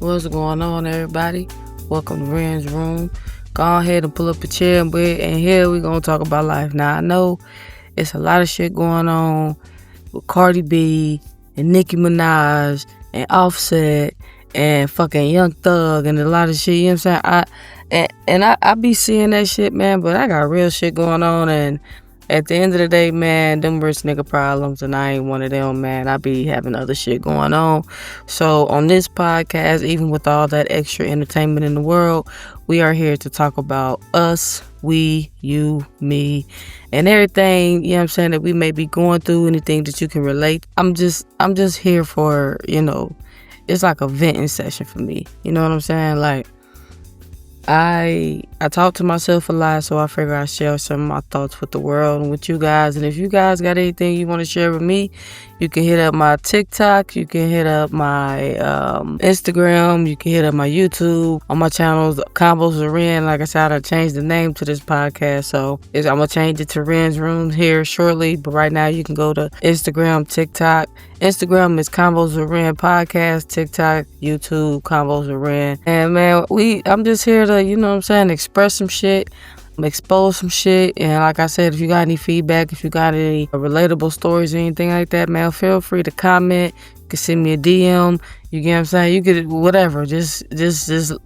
What's going on, everybody? Welcome to Renn'sRoom. Go ahead and pull up a chair and here we're going to talk about life. Now, I know it's a lot of shit going on with Cardi B and Nicki Minaj and Offset and fucking Young Thug and a lot of shit, you know what I'm saying? I be seeing that shit, man, but I got real shit going on, and at the end of the day, man, them rich nigga problems, and I ain't one of them, man. I be having other shit going on. So on this podcast, even with all that extra entertainment in the world, we are here to talk about us, we, you, me, and everything, you know what I'm saying, that we may be going through, anything that you can relate. I'm just here for, it's like a venting session for me. You know what I'm saying? Like, I talk to myself a lot, so I figure I share some of my thoughts with the world and with you guys. And if you guys got anything you want to share with me, you can hit up my TikTok, you can hit up my Instagram, you can hit up my YouTube. On my channels, Combos of Ren. Like I said, I changed the name to this podcast, so I'm gonna change it to Renn'sRoom here shortly. But right now, you can go to Instagram, TikTok. Instagram is Combos of Ren Podcast. TikTok, YouTube, Combos of Ren. And man, I'm just here to, you know what I'm saying, express some shit, expose some shit. And like I said, if you got any feedback, if you got any relatable stories or anything like that, man, feel free to comment. You can send me a DM. You get what I'm saying? You could whatever. Just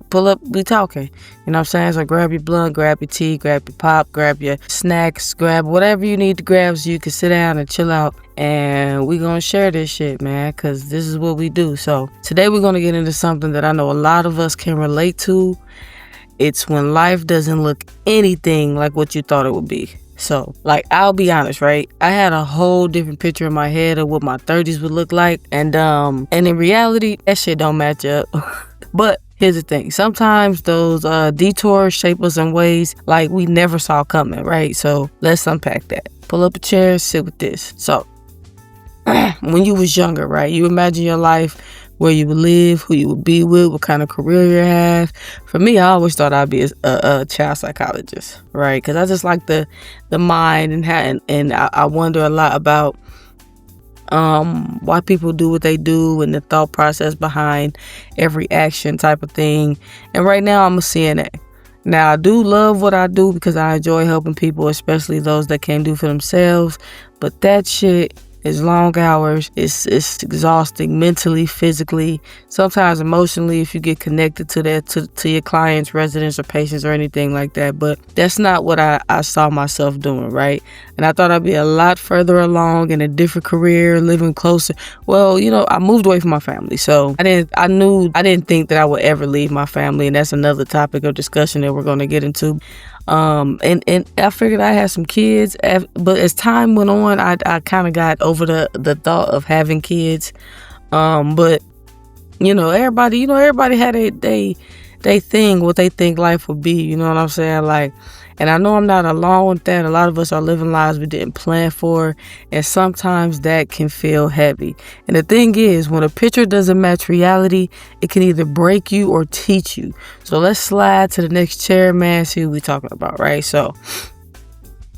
pull up. We talking. You know what I'm saying? So grab your blunt, grab your tea, grab your pop, grab your snacks, grab whatever you need to grab so you can sit down and chill out. And we gonna share this shit, man, because this is what we do. So today we're gonna get into something that I know a lot of us can relate to. It's when life doesn't look anything like what you thought it would be. So, like, I'll be honest, right? I had a whole different picture in my head of what my 30s would look like. And in reality, that shit don't match up. But here's the thing. Sometimes those detours shape us in ways like we never saw coming, right? So let's unpack that. Pull up a chair, sit with this. So when you was younger, right? You imagine your life, where you would live, who you would be with, what kind of career you have. For me, I always thought I'd be a child psychologist, right? Because I just like the mind and I wonder a lot about why people do what they do and the thought process behind every action type of thing. And right now, I'm a CNA. Now, I do love what I do because I enjoy helping people, especially those that can't do for themselves. But that shit is long hours. It's exhausting mentally, physically, sometimes emotionally if you get connected to that, to your clients, residents, or patients or anything like that. But that's not what I saw myself doing, right? And I thought I'd be a lot further along in a different career, living closer. Well, I moved away from my family, so I didn't think that I would ever leave my family, and that's another topic of discussion that we're going to get into. And I figured I had some kids, but as time went on, I kind of got over the thought of having kids. But everybody had they thing, what they think life would be. You know what I'm saying? Like, and I know I'm not alone with that. A lot of us are living lives we didn't plan for, and sometimes that can feel heavy. And the thing is, when a picture doesn't match reality, it can either break you or teach you. So let's slide to the next chair, man, see what we're talking about, right? So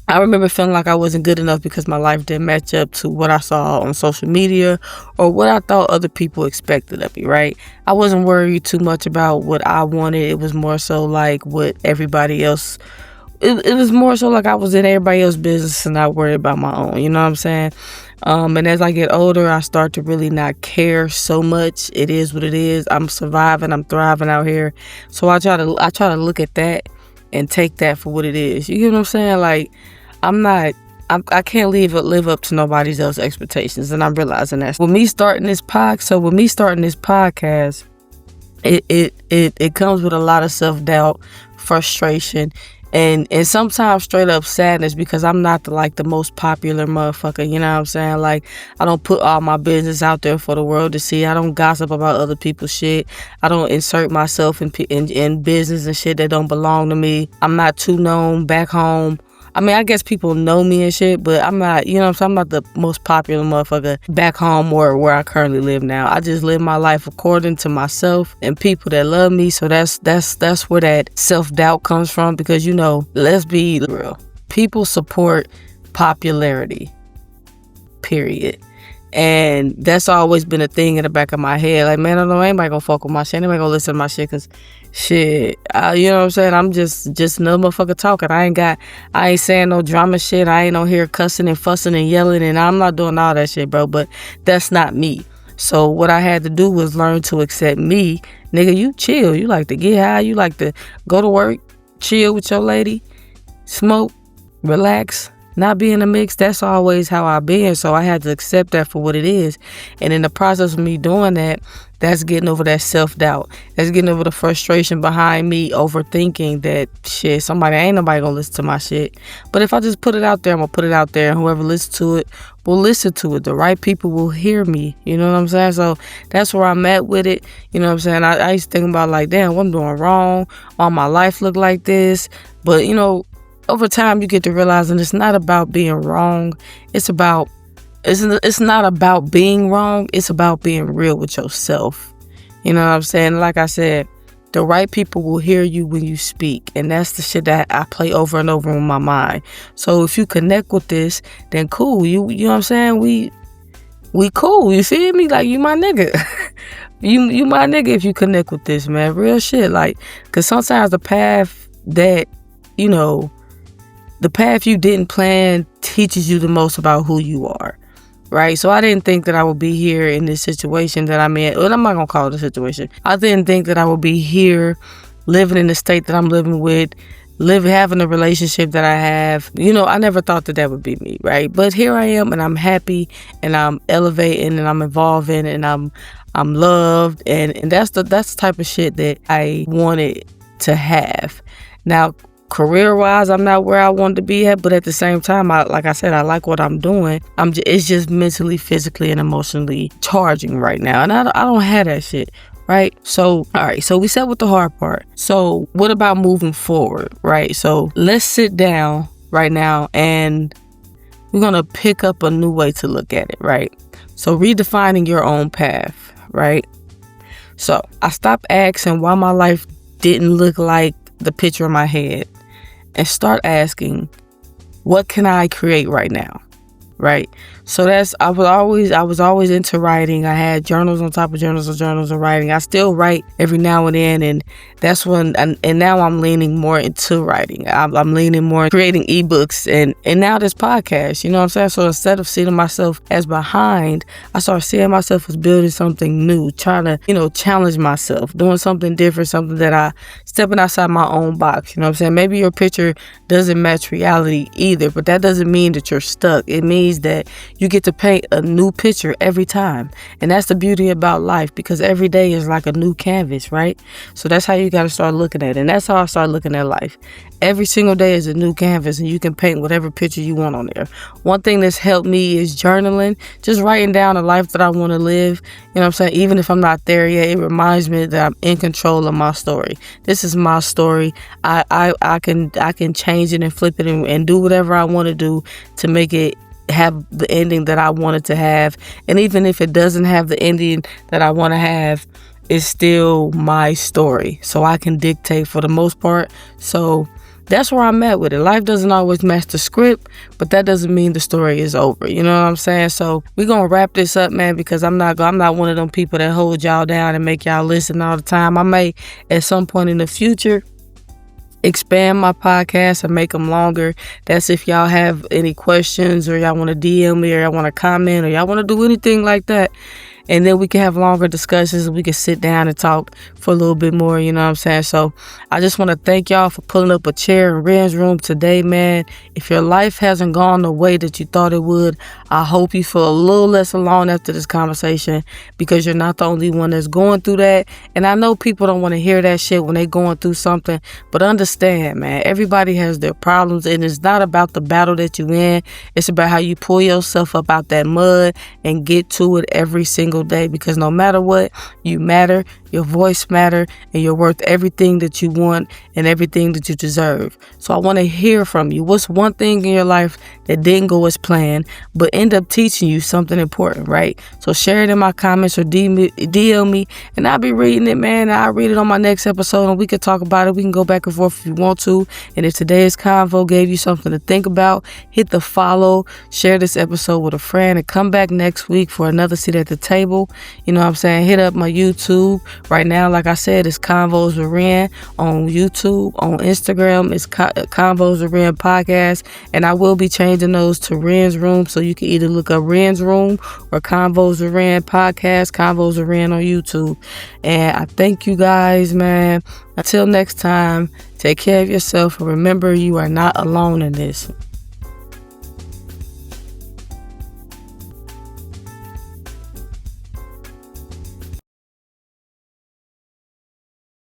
I remember feeling like I wasn't good enough because my life didn't match up to what I saw on social media or what I thought other people expected of me, right? I wasn't worried too much about what I wanted. It was more so like what everybody else. It was more so like I was in everybody else's business and not worried about my own. You know what I'm saying? And as I get older, I start to really not care so much. It is what it is. I'm surviving. I'm thriving out here. So I try to look at that and take that for what it is. You get what I'm saying? Like, I can't live up to nobody else's expectations, and I'm realizing that. With me starting this podcast, it comes with a lot of self-doubt, frustration, and sometimes straight up sadness because I'm not the most popular motherfucker. You know what I'm saying? Like, I don't put all my business out there for the world to see. I don't gossip about other people's shit. I don't insert myself in business and shit that don't belong to me. I'm not too known back home. I mean, I guess people know me and shit, but I'm not, I'm not the most popular motherfucker back home or where I currently live now. I just live my life according to myself and people that love me. So that's where that self-doubt comes from because, let's be real. People support popularity, period. And that's always been a thing in the back of my head. Like, man, I don't know, anybody gonna fuck with my shit. Anybody gonna listen to my shit, cause shit, you know what I'm saying? I'm just another motherfucker talking. I ain't saying no drama shit. I ain't on here cussing and fussing and yelling, and I'm not doing all that shit, bro. But that's not me. So what I had to do was learn to accept me. Nigga, you chill. You like to get high. You like to go to work, chill with your lady, smoke, relax, not be in the mix. That's always how I've been. So I had to accept that for what it is. And in the process of me doing that, that's getting over that self-doubt. That's getting over the frustration behind me overthinking that shit, ain't nobody gonna listen to my shit. But if I just put it out there, I'm gonna put it out there, and whoever listens to it will listen to it. The right people will hear me. You know what I'm saying? So that's where I'm at with it. You know what I'm saying? I used to think about like, damn, what I'm doing wrong? All my life look like this. But, you know, over time you get to realizing it's not about being wrong. It's not about being wrong. It's about being real with yourself. You know what I'm saying? Like I said, the right people will hear you when you speak. And that's the shit that I play over and over in my mind. So if you connect with this, then cool. You know what I'm saying? We cool. You feel me? Like, you my nigga. you my nigga if you connect with this, man. Real shit. Like, cause sometimes the path that, you know, the path you didn't plan teaches you the most about who you are, right? So I didn't think that I would be here in this situation that I'm in. Well, I'm not going to call it a situation. I didn't think that I would be here living in the state that I'm living with, having a relationship that I have. You know, I never thought that would be me, right? But here I am, and I'm happy, and I'm elevating, and I'm evolving, and I'm loved, and that's the type of shit that I wanted to have. Now, career-wise, I'm not where I wanted to be at, but at the same time, like I said, I like what I'm doing. It's just mentally, physically, and emotionally charging right now, and I don't have that shit, right? So, all right, so we set with the hard part. So, what about moving forward, right? So, let's sit down right now, and we're gonna pick up a new way to look at it, right? So, redefining your own path, right? So, I stopped asking why my life didn't look like the picture in my head, and start asking, what can I create right now? Right? So I was always into writing. I had journals on top of journals of writing. I still write every now and then, and that's when, and now I'm leaning more into writing. I'm leaning more into creating ebooks and now this podcast, you know what I'm saying? So instead of seeing myself as behind, I started seeing myself as building something new, trying to, you know, challenge myself, doing something different, something that stepping outside my own box, you know what I'm saying? Maybe your picture doesn't match reality either, but that doesn't mean that you're stuck. It means that you get to paint a new picture every time. And that's the beauty about life, because every day is like a new canvas, right? So that's how you got to start looking at it. And that's how I started looking at life. Every single day is a new canvas, and you can paint whatever picture you want on there. One thing that's helped me is journaling, just writing down a life that I want to live. You know what I'm saying? Even if I'm not there yet, it reminds me that I'm in control of my story. This is my story. I can change it and flip it and do whatever I want to do to make it have the ending that I want it to have. And even if it doesn't have the ending that I want to have, it's still my story. So I can dictate for the most part. So that's where I'm at with it. Life doesn't always match the script, but that doesn't mean the story is over. You know what I'm saying? So we're going to wrap this up, man, because I'm not one of them people that hold y'all down and make y'all listen all the time. I may, at some point in the future, expand my podcast and make them longer. That's if y'all have any questions, or y'all want to DM me, or y'all want to comment, or y'all want to do anything like that. And then we can have longer discussions, and we can sit down and talk for a little bit more, you know what I'm saying? So I just want to thank y'all for pulling up a chair in Ren's room today, man. If your life hasn't gone the way that you thought it would, I hope you feel a little less alone after this conversation, because you're not the only one that's going through that. And I know people don't want to hear that shit when they're going through something, but understand, man, everybody has their problems, and it's not about the battle that you're in. It's about how you pull yourself up out that mud and get to it every single single day, because no matter what, you matter, your voice matter, and you're worth everything that you want and everything that you deserve. So I want to hear from you. What's one thing in your life that didn't go as planned, but end up teaching you something important, right? So share it in my comments or DM me, and I'll be reading it, man. I'll read it on my next episode, and we can talk about it. We can go back and forth if you want to. And if today's convo gave you something to think about, hit the follow, share this episode with a friend, and come back next week for another seat at the table. You know what I'm saying? Hit up my YouTube. Right now, like I said, it's Convos with Ren on YouTube. On Instagram, it's Convos with Ren Podcast. And I will be changing those to Ren's Room. So you can either look up Ren's Room or Convos with Ren Podcast, Convos with Ren on YouTube. And I thank you guys, man. Until next time, take care of yourself and remember you are not alone in this.